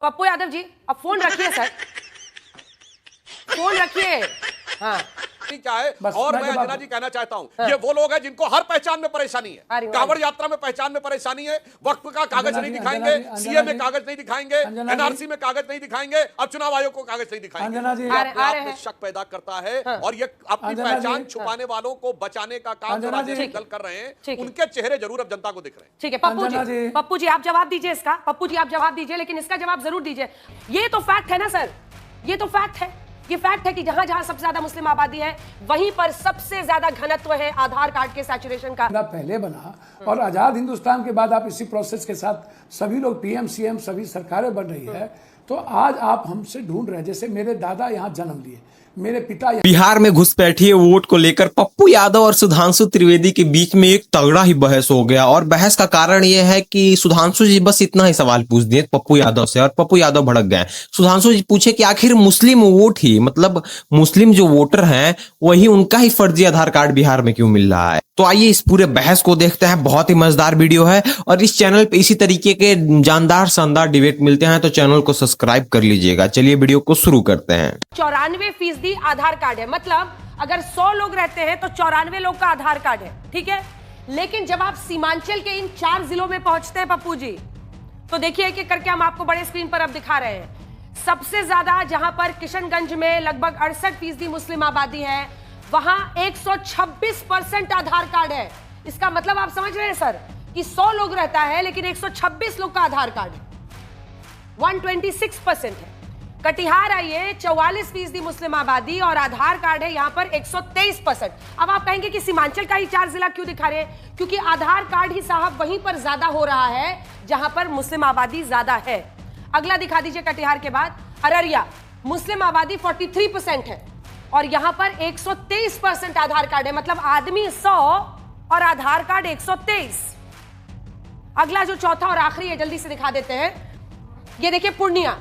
पप्पू यादव जी, अब फोन रखिए sir, phone रखिए। हाँ क्या है। और मैं अंजना जी कहना चाहता हूं, ये वो लोग हैं जिनको हर पहचान में परेशानी है। कांवड़ यात्रा में पहचान में परेशानी है, वक्फ का कागज नहीं दिखाएंगे, सीए में कागज नहीं दिखाएंगे, एनआरसी में कागज नहीं दिखाएंगे, अब चुनाव आयोग को कागज नहीं दिखाएंगे। आप में शक पैदा करता है और ये अपनी पहचान छुपाने वालों को बचाने का काम जो राजनीतिक दल कर रहे हैं, उनके चेहरे जरूर अब जनता को दिख रहे हैं। ठीक है पप्पू जी आप जवाब दीजिए इसका, पप्पू जी आप जवाब दीजिए, लेकिन इसका जवाब जरूर दीजिए। ये तो फैक्ट है ना सर, ये तो फैक्ट है, ये फैक्ट है कि जहां जहां सबसे ज्यादा मुस्लिम आबादी है वहीं पर सबसे ज्यादा घनत्व है आधार कार्ड के सैचुरेशन का। पहले बना और आजाद हिंदुस्तान के बाद आप इसी प्रोसेस के साथ सभी लोग पीएम सीएम सभी सरकारें बन रही है, तो आज आप हमसे ढूंढ रहे हैं। जैसे मेरे दादा यहाँ जन्म लिए, मेरे पिता बिहार में घुसपैठिए वोट को लेकर पप्पू यादव और सुधांशु त्रिवेदी के बीच में एक तगड़ा ही बहस हो गया। और बहस का कारण यह है कि सुधांशु जी बस इतना ही सवाल पूछ दिए पप्पू यादव से और पप्पू यादव भड़क गए। सुधांशु जी पूछे कि आखिर मुस्लिम वोट ही, मतलब मुस्लिम जो वोटर हैं वही उनका ही फर्जी आधार कार्ड बिहार में क्यों मिल रहा है। तो आइए इस पूरे बहस को देखते हैं। बहुत ही मजेदार वीडियो है और इस चैनल पे इसी तरीके के जानदार शानदार डिबेट मिलते हैं, तो चैनल को सब्सक्राइब कर लीजिएगा। चलिए वीडियो को शुरू करते हैं। 94% आधार कार्ड है, मतलब अगर 100 लोग रहते हैं तो 94 लोग का आधार कार्ड है, ठीक है। लेकिन जब आप सीमांचल के इन 4 जिलों में पहुंचते हैं पप्पू जी, तो देखिए एक एक करके हम आपको बड़े स्क्रीन पर अब दिखा रहे हैं। सबसे ज्यादा जहां पर किशनगंज में लगभग 68% मुस्लिम आबादी है, वहां 126% आधार कार्ड है। इसका मतलब आप समझ रहे हैं सर कि 100 लोग रहता है लेकिन 126 लोग का आधार कार्ड है, 126% है। कटिहार आइए, 44% मुस्लिम आबादी और आधार कार्ड है यहां पर 123%। अब आप कहेंगे कि सीमांचल का ही 4 जिला क्यों दिखा रहे हैं, क्योंकि आधार कार्ड ही साहब वहीं पर ज्यादा हो रहा है जहां पर मुस्लिम आबादी ज्यादा है। अगला दिखा दीजिए कटिहार के बाद अररिया, मुस्लिम आबादी 43% है और यहां पर 123% आधार कार्ड है, मतलब आदमी 100 और आधार कार्ड 123। अगला जो चौथा और आखिरी है जल्दी से दिखा देते हैं, ये देखिए पूर्णिया,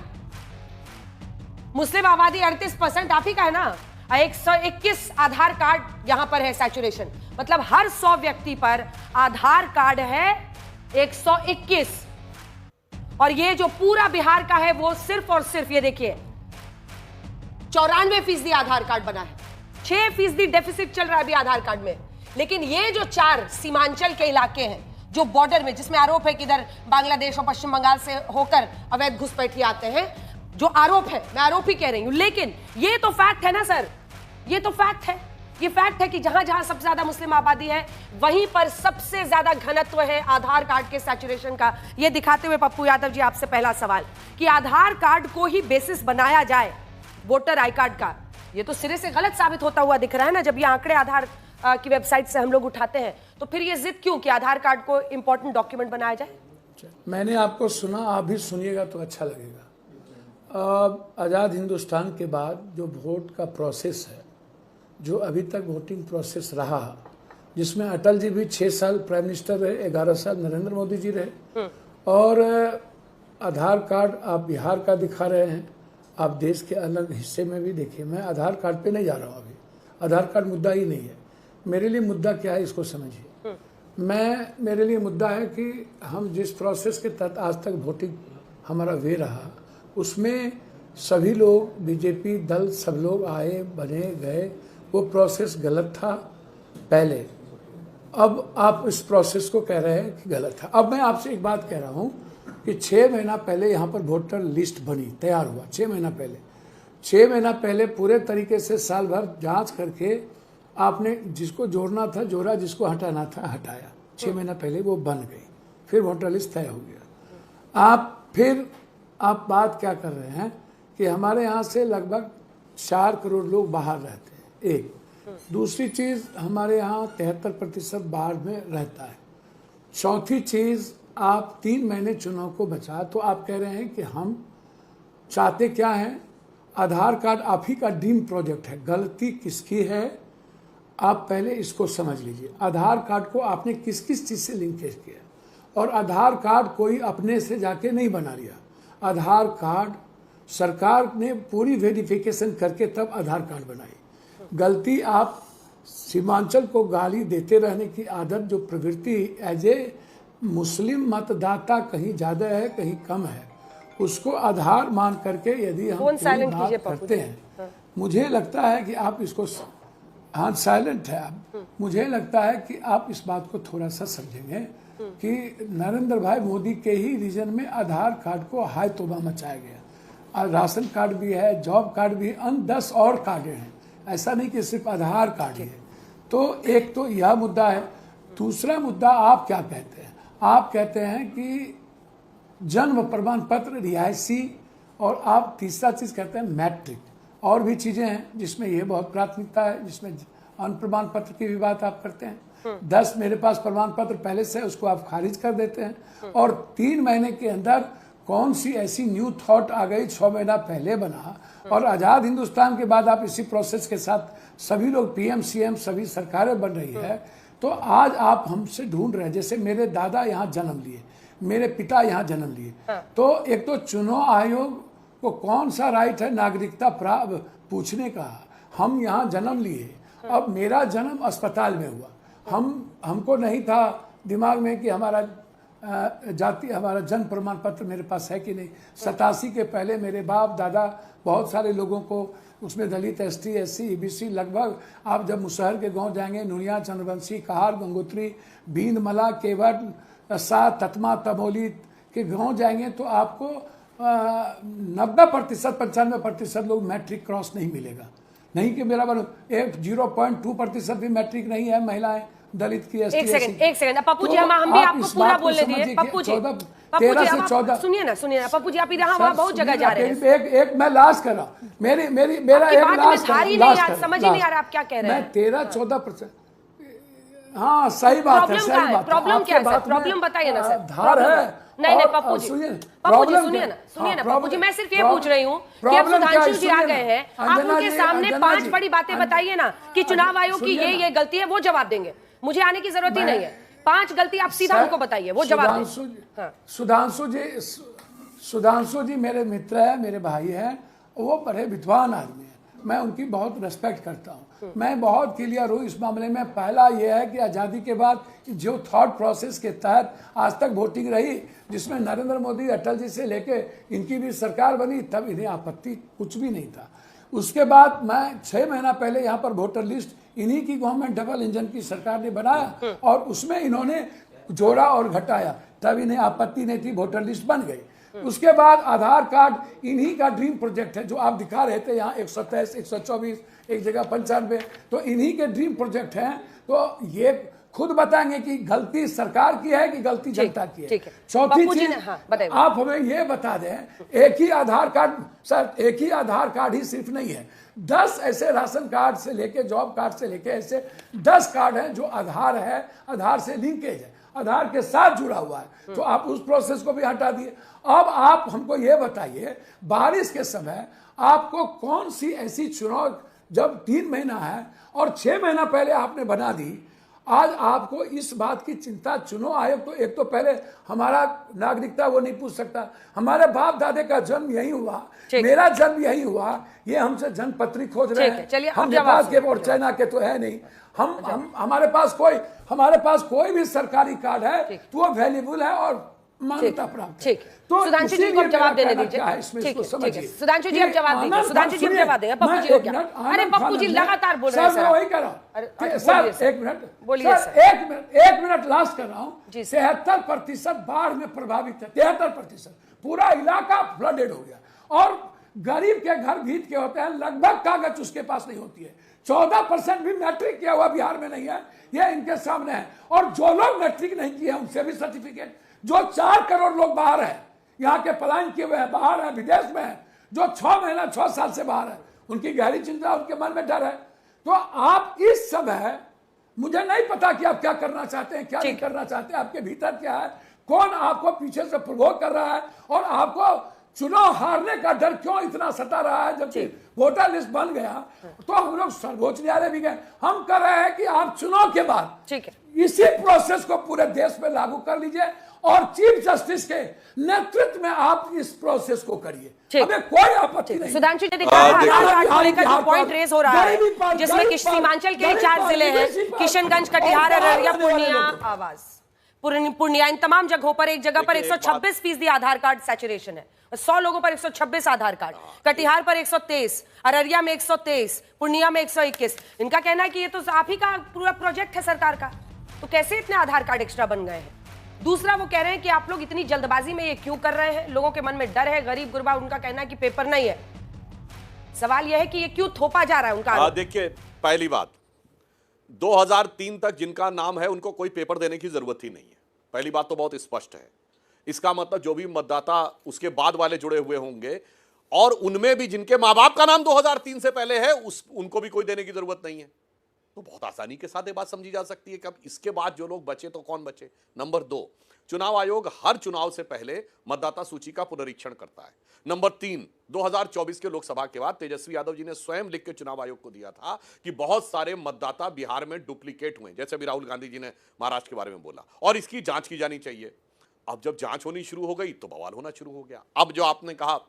मुस्लिम आबादी 38%, आप ही का है ना, 121 आधार कार्ड यहां पर है सैचुरेशन, मतलब हर 100 व्यक्ति पर आधार कार्ड है 121। और ये जो पूरा बिहार का है वो सिर्फ और सिर्फ ये देखिए 94% आधार कार्ड बना है, 6% डेफिसिट चल रहा है अभी आधार कार्ड में। लेकिन ये जो 4 सीमांचल के इलाके हैं जो बॉर्डर में, जिसमें आरोप है कि इधर बांग्लादेश और पश्चिम बंगाल से होकर अवैध घुसपैठिए आते हैं, जो आरोप है, मैं आरोप ही कह रही हूं, लेकिन ये तो फैक्ट है ना सर, ये तो फैक्ट है। ये फैक्ट है कि जहां जहां सबसे ज्यादा मुस्लिम आबादी है वहीं पर सबसे ज्यादा घनत्व है आधार कार्ड के सैचुरेशन का। ये दिखाते हुए पप्पू यादव जी आपसे पहला सवाल कि आधार कार्ड को ही बेसिस बनाया जाए वोटर आई कार्ड का, ये तो सिरे से गलत साबित होता हुआ दिख रहा है ना। जब ये आंकड़े आधार की वेबसाइट से हम लोग उठाते हैं तो फिर ये जिद क्यों कि आधार कार्ड को इंपॉर्टेंट डॉक्यूमेंट बनाया जाए। मैंने आपको सुना, आप भी सुनिएगा तो अच्छा लगेगा। आज़ाद हिंदुस्तान के बाद जो वोट का प्रोसेस है, जो अभी तक वोटिंग प्रोसेस रहा, जिसमें अटल जी भी 6 साल प्राइम मिनिस्टर रहे, 11 साल नरेंद्र मोदी जी रहे, और आधार कार्ड आप बिहार का दिखा रहे हैं, आप देश के अलग हिस्से में भी देखिए। मैं आधार कार्ड पे नहीं जा रहा हूँ, अभी आधार कार्ड मुद्दा ही नहीं है मेरे लिए। मुद्दा क्या है इसको समझिए। मेरे लिए मुद्दा है कि हम जिस प्रोसेस के तहत आज तक वोटिंग हमारा वे रहा, उसमें सभी लोग, बीजेपी दल सब लोग आए बने गए, वो प्रोसेस गलत था पहले। अब आप इस प्रोसेस को कह रहे हैं कि गलत था। अब मैं आपसे एक बात कह रहा हूँ कि 6 महीना पहले यहाँ पर वोटर लिस्ट बनी, तैयार हुआ 6 महीना पहले। 6 महीना पहले पूरे तरीके से साल भर जांच करके आपने जिसको जोड़ना था जोड़ा, जिसको हटाना था हटाया। 6 महीना पहले वो बन गई, फिर वोटर लिस्ट तय हो गया। आप बात क्या कर रहे हैं कि हमारे यहाँ से लगभग 4 करोड़ लोग बाहर रहते हैं, एक। दूसरी चीज़, हमारे यहाँ 73% बाहर में रहता है। चौथी चीज़, आप 3 महीने चुनाव को बचा, तो आप कह रहे हैं कि हम चाहते क्या हैं। आधार कार्ड आप ही का ड्रीम प्रोजेक्ट है, गलती किसकी है आप पहले इसको समझ लीजिए। आधार कार्ड को आपने किस किस चीज़ से लिंकेज किया, और आधार कार्ड कोई अपने से जाके नहीं बना लिया। आधार कार्ड सरकार ने पूरी वेरिफिकेशन करके तब आधार कार्ड बनाई। गलती आप सीमांचल को गाली देते रहने की आदत, जो प्रवृत्ति एज ए मुस्लिम मतदाता कहीं ज़्यादा है कहीं कम है, उसको आधार मान करके यदि हम फोन कोई साइलेंट बात कीजिए पप्पू करते जी। हैं, मुझे लगता है कि आप इसको, हाँ साइलेंट है आप, मुझे लगता है कि आप इस बात को थोड़ा सा समझेंगे कि नरेंद्र भाई मोदी के ही रीजन में आधार कार्ड को हाय तौबा मचाया गया। राशन कार्ड भी है, जॉब कार्ड भी, अन्य 10 और कार्ड हैं, ऐसा नहीं कि सिर्फ आधार कार्ड ही है। तो एक तो यह मुद्दा है। दूसरा मुद्दा आप क्या कहते हैं? आप कहते हैं कि जन्म प्रमाण पत्र, रिहायशी, और आप तीसरा चीज कहते हैं मैट्रिक, और भी चीजें हैं जिसमें ये बहुत प्राथमिकता है, जिसमें अन्य प्रमाण पत्र की भी बात आप करते हैं। 10 मेरे पास प्रमाण पत्र पहले से, उसको आप खारिज कर देते हैं, और 3 महीने के अंदर कौन सी ऐसी न्यू थॉट आ गई, 6 महीना पहले बना, और आजाद हिंदुस्तान के बाद आप इसी प्रोसेस के साथ सभी लोग PM CM सभी सरकारें बन रही है। तो आज आप हमसे ढूंढ रहे हैं, जैसे मेरे दादा यहाँ जन्म लिए, मेरे पिता यहाँ जन्म लिए, तो एक तो चुनाव आयोग को कौन सा राइट है नागरिकता पूछने का? हम यहाँ जन्म लिए, अब मेरा जन्म अस्पताल में हुआ, हमको नहीं था दिमाग में कि हमारा जाति, हमारा जन्म प्रमाण पत्र मेरे पास है कि नहीं। 87 के पहले मेरे बाप दादा बहुत सारे लोगों को, उसमें दलित, ST SC EBC, लगभग आप जब मुसहर के गांव जाएंगे, नुनिया, चंद्रवंशी, कहार, गंगोत्री, बींद, मला, केवट, सा, ततमा, तमोली के गांव जाएंगे तो आपको 90% 95% लोग मैट्रिक क्रॉस नहीं मिलेगा। नहीं कि मेरा 0.2% भी मैट्रिक नहीं है महिलाएं, दलित की, ST एक सेकंड पप्पू जी, हम भी आपको पूरा बोलने दिए। पप्पू जी 13 से 14, सुनिए ना पप्पू जी, आप यहाँ बहुत जगह जा रहे हैं। एक मैं लास्ट कर रहा हूँ, मेरा एक लास्ट, समझ ही नहीं आ रहा आप क्या कह रहे हैं। मैं 13-14%, हाँ सही बात है, सही बात। प्रॉब्लम क्या है? प्रॉब्लम बताइए ना सर। धार है। नहीं पप्पू जी, सुनिए ना पप्पू जी, मैं सिर्फ ये पूछ रही हूँ कि अब सुधांशु जी आ गए हैं, आप उनके सामने 5 बड़ी बातें बताइए ना कि चुनाव आयोग की ये गलती है, वो जवाब देंगे। मुझे आने की जरूरत ही नहीं है, 5 गलती आप सीधा उनको बताइए, वो जवाब देंगे। सुधांशु जी मेरे मित्र है, मेरे भाई है, वो बड़े विद्वान आदमी है, मैं उनकी बहुत रेस्पेक्ट करता हूँ। मैं बहुत क्लियर हूँ इस मामले में। पहला ये है कि आज़ादी के बाद जो थॉट प्रोसेस के तहत आज तक वोटिंग रही, जिसमें नरेंद्र मोदी, अटल जी से लेके इनकी भी सरकार बनी, तब इन्हें आपत्ति कुछ भी नहीं था। उसके बाद मैं 6 महीना पहले यहाँ पर वोटर लिस्ट इन्हीं की गवर्नमेंट डबल इंजन की सरकार ने बनाया, और उसमें इन्होंने जोड़ा और घटाया, तब इन्हें आपत्ति नहीं थी, वोटर लिस्ट बन गई। उसके बाद आधार कार्ड इन्हीं का ड्रीम प्रोजेक्ट है, जो आप दिखा रहे थे यहाँ 123, 124, एक जगह 95, तो इन्हीं के ड्रीम प्रोजेक्ट हैं। तो ये खुद बताएंगे कि गलती सरकार की है कि गलती जनता की है। चौथी चीज, आप हमें ये बता दें, एक ही आधार कार्ड, सर एक ही आधार कार्ड ही सिर्फ नहीं है, 10 ऐसे राशन कार्ड से लेके, जॉब कार्ड से लेके, ऐसे 10 कार्ड हैं जो आधार है, आधार से लिंकेज है, आधार के साथ जुड़ा हुआ है। तो आप उस प्रोसेस को भी हटा दिए। अब आप हमको ये बताइए, बारिश के समय आपको कौन सी ऐसी चुनाव, जब 3 महीना है और 6 महीना पहले आपने बना दी, आज आपको इस बात की चिंता? चुनाव आयोग तो एक तो पहले हमारा नागरिकता वो नहीं पूछ सकता, हमारे बाप दादे का जन्म यही हुआ, मेरा जन्म यही हुआ, ये हमसे जन्मपत्री खोज रहे हैं। हम पास के और चाइना के तो है नहीं, हम हमारे पास कोई भी सरकारी कार्ड है तो वो वैल्यूबल है और मान्यता प्राप्त है। तो सुधांशु जी को जवाब देने दीजिए। सुधांशु जी अब जवाब दीजिए। सुधांशु जी जवाब देंगे। पप्पू जी को क्या? अरे पप्पू जी लगातार बोल रहे हैं सर। मैं वही कर रहा हूँ सर, एक मिनट बोलिए सर, एक मिनट लास्ट कर रहा हूँ। 73% बाढ़ में प्रभावित है, 73%, पूरा इलाका फ्लडेड हो गया, और गरीब के घर भीत के होते हैं, लगभग कागज उसके पास नहीं होती है। 14% भी मैट्रिक किया हुआ बिहार में नहीं है, ये इनके सामने है। और जो लोग मैट्रिक नहीं किए हैं उनसे भी सर्टिफिकेट, जो 4 करोड़ लोग बाहर हैं, यहाँ के पलायन किए हुए हैं, बाहर है, विदेश में है, जो 6 साल से बाहर है, उनकी गहरी चिंता, उनके मन में डर है। तो आप इस समय, मुझे नहीं पता कि आप क्या करना चाहते हैं, क्या नहीं करना चाहते, आपके भीतर क्या है, कौन आपको पीछे से प्रवोक कर रहा है, और आपको चुनाव हारने का डर क्यों इतना सता रहा है। जब वोटर लिस्ट बन गया तो हम लोग सर्वोच्च न्यायालय भी गए, हम कर रहे हैं कि आप चुनाव के बाद इसी प्रोसेस को पूरे देश में लागू कर लीजिए, और चीफ जस्टिस के नेतृत्व में आप इस प्रोसेस को करिए, हमें कोई आपत्ति नहीं। सुधांशु जी लेकर जो पॉइंट रेज हो रहा है, जिसमें सीमांचल के 4 जिले हैं, किशनगंज, कटिहार, अररिया, पूर्णिया, इन तमाम जगहों पर एक जगह पर 126% आधार कार्ड सैचुरेशन है। 100 लोगों पर 126 आधार कार्ड, कटिहार पर 123, अररिया में 123, पूर्णिया में 121। इनका कहना है कि ये तो आप ही का पूरा प्रोजेक्ट है सरकार का, तो कैसे इतने आधार कार्ड एक्स्ट्रा बन गए हैं। दूसरा, वो कह रहे हैं कि आप लोग इतनी जल्दबाजी में ये क्यों कर रहे हैं, लोगों के मन में डर है, गरीब गुरबा, उनका कहना है कि पेपर नहीं है। सवाल यह है कि ये क्यों थोपा जा रहा है उनका। देखिए, पहली बात, 2003 तक जिनका नाम है उनको कोई पेपर देने की जरूरत ही नहीं है। पहली बात तो बहुत स्पष्ट है। इसका मतलब जो भी मतदाता उसके बाद वाले जुड़े हुए होंगे और उनमें भी जिनके मां बाप का नाम 2003 से पहले है, उनको भी कोई देने की जरूरत नहीं है। तो बहुत आसानी के साथ ये बात समझी जा सकती है कि अब इसके बाद जो लोग बचे तो कौन बचे। नंबर 2, चुनाव आयोग हर चुनाव से पहले मतदाता सूची का पुनरीक्षण करता है। नंबर 3, 2024 के लोकसभा के बाद तेजस्वी यादव जी ने स्वयं लिख के चुनाव आयोग को दिया था कि बहुत सारे मतदाता बिहार में डुप्लीकेट हुए, जैसे अभी राहुल गांधी जी ने महाराष्ट्र के बारे में बोला, और इसकी जांच की जानी चाहिए। अब जब जांच होनी शुरू हो गई तो बवाल होना शुरू हो गया। अब जो आपने कहा,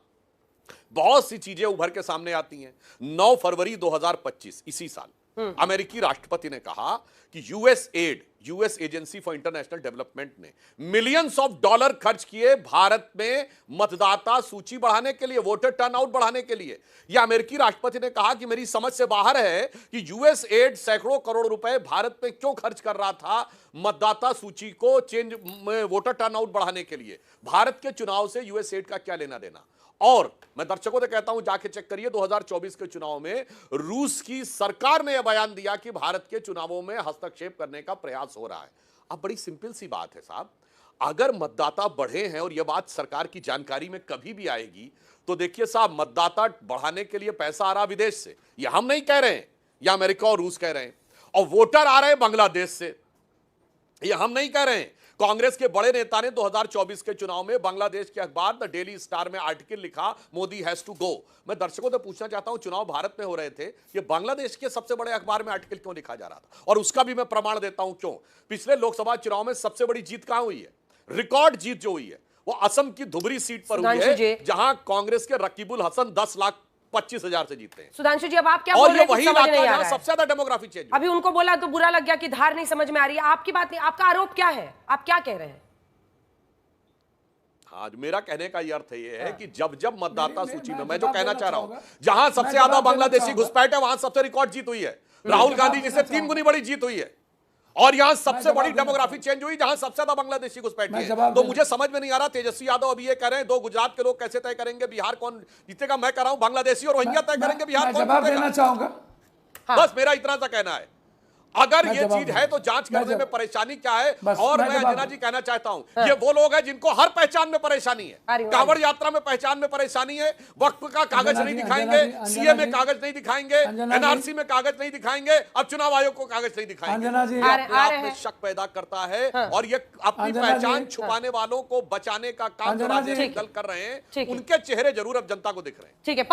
बहुत सी चीजें उभर के सामने आती हैं। 9 फरवरी 2025 इसी साल अमेरिकी राष्ट्रपति ने कहा कि US agency for international development ने मिलियंस ऑफ डॉलर खर्च किए भारत में मतदाता सूची बढ़ाने के लिए, वोटर टर्नआउट बढ़ाने के लिए। यह अमेरिकी राष्ट्रपति ने कहा कि मेरी समझ से बाहर है कि यूएस एड सैकड़ों करोड़ रुपए भारत में क्यों खर्च कर रहा था मतदाता सूची को चेंज, वोटर टर्नआउट बढ़ाने के लिए। भारत के चुनाव से यूएस एड का क्या लेना देना। और मैं दर्शकों से कहता हूं, जाके चेक करिए, 2024 के चुनाव में रूस की सरकार ने यह बयान दिया कि भारत के चुनावों में हस्तक्षेप करने का प्रयास हो रहा है। अब बड़ी सिंपल सी बात है साहब, अगर मतदाता बढ़े हैं और यह बात सरकार की जानकारी में कभी भी आएगी, तो देखिए साहब, मतदाता बढ़ाने के लिए पैसा आ रहा विदेश से, यह हम नहीं कह रहे हैं, यह अमेरिका और रूस कह रहे हैं, और वोटर आ रहे हैं बांग्लादेश से, यह हम नहीं कह रहे हैं। कांग्रेस के बड़े नेता ने 2024 के चुनाव में बांग्लादेश के अखबार द डेली स्टार में आर्टिकल लिखा, मोदी हैज टू गो। मैं दर्शकों से पूछना चाहता हूं, चुनाव भारत में हो रहे थे, ये बांग्लादेश के सबसे बड़े अखबार में आर्टिकल क्यों लिखा जा रहा था? और उसका भी मैं प्रमाण देता हूं क्यों। पिछले लोकसभा चुनाव में सबसे बड़ी जीत कहां हुई है? रिकॉर्ड जीत जो हुई है वो असम की धुबरी सीट पर हुई है, जहां कांग्रेस के रकीबुल हसन 10,25,000 से जीते हैं। सुधांशु जी, अब आप क्या बोल रहे हैं? वही इलाका जहां सबसे ज्यादा डेमोग्राफी चेंज। अभी उनको बोला तो बुरा लग गया कि धार नहीं समझ में आ रही है। आपकी बात नहीं, आपका आरोप क्या है, आप क्या कह रहे हैं? आज मेरा कहने का ये अर्थ ये है कि जब मतदाता सूची में, मैं जो कहना चाह रहा हूं, जहां सबसे ज्यादा बांग्लादेशी घुसपैठ है वहां सबसे रिकॉर्ड जीत हुई है। राहुल गांधी जी से 3 गुनी बड़ी जीत हुई है, और यहां सबसे बड़ी डेमोग्राफी चेंज हुई जहां सबसे ज्यादा बांग्लादेशी घुसपैठ है। तो मुझे समझ में नहीं आ रहा, तेजस्वी यादव अभी ये कह रहे हैं 2 गुजरात के लोग कैसे तय करेंगे बिहार कौन जीतेगा। मैं कह रहा हूं बांग्लादेशी और रोहिंग्या तय करेंगे बिहार कौन जीतेगा। बस मेरा इतना सा कहना है। अगर ये चीज है तो जांच करने में परेशानी क्या है। और मैं अंजना जी कहना चाहता हूं, ये वो लोग हैं जिनको हर पहचान में परेशानी है। कांवड़ यात्रा में पहचान में परेशानी है, वक्फ का कागज नहीं दिखाएंगे, सीए में कागज नहीं दिखाएंगे, एनआरसी में कागज नहीं दिखाएंगे, अब चुनाव आयोग को कागज नहीं दिखाएंगे। अपने आप में शक पैदा करता है, और ये अपनी पहचान छुपाने वालों को बचाने का काम दल कर रहे हैं, उनके चेहरे जरूर अब जनता को दिख रहे हैं। ठीक है।